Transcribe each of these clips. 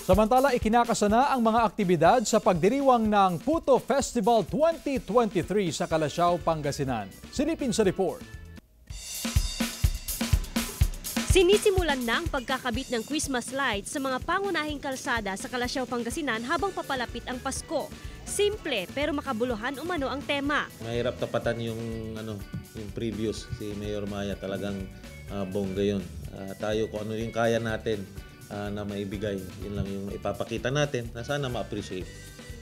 Samantala, ikinakasa na ang mga aktibidad sa pagdiriwang ng Puto Festival 2023 sa Calasiao, Pangasinan. Silipin sa report. Sinisimulan na ang pagkakabit ng Christmas lights sa mga pangunahing kalsada sa Calasiao, Pangasinan habang papalapit ang Pasko. Simple pero makabuluhan umano ang tema. Mahirap tapatan yung previous si Mayor Maya, talagang bongga yun. Tayo kung ano yung kaya natin na maibigay, yun lang yung ipapakita natin na sana ma-appreciate.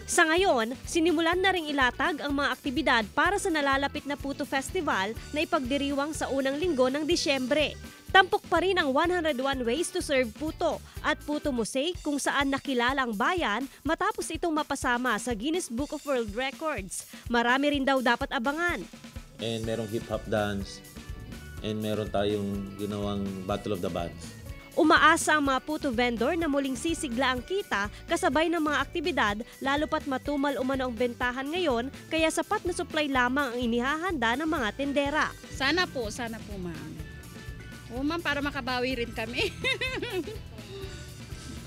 Sa ngayon, sinimulan na ring ilatag ang mga aktibidad para sa nalalapit na Puto Festival na ipagdiriwang sa unang linggo ng Disyembre. Tampok pa rin ang 101 Ways to Serve Puto at Puto Mosaic kung saan nakilala ang bayan matapos itong mapasama sa Guinness Book of World Records. Marami rin daw dapat abangan. And merong hip-hop dance and meron tayong ginawang Battle of the Bands. Umaasa ang mga puto vendor na muling sisigla ang kita kasabay ng mga aktibidad lalo pat matumal umano ang bentahan ngayon kaya sapat na supply lamang ang inihahanda ng mga tendera. Sana po ma'am. Oo ma'am, para makabawi rin kami.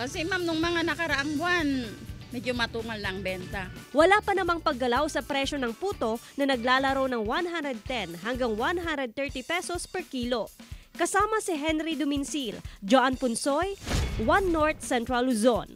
Kasi ma'am, nung mga nakaraang buwan, medyo matumal lang benta. Wala pa namang paggalaw sa presyo ng puto na naglalaro ng 110 hanggang 130 pesos per kilo. Kasama si Henry Duminsil, Joan Punsoy, One North Central Luzon.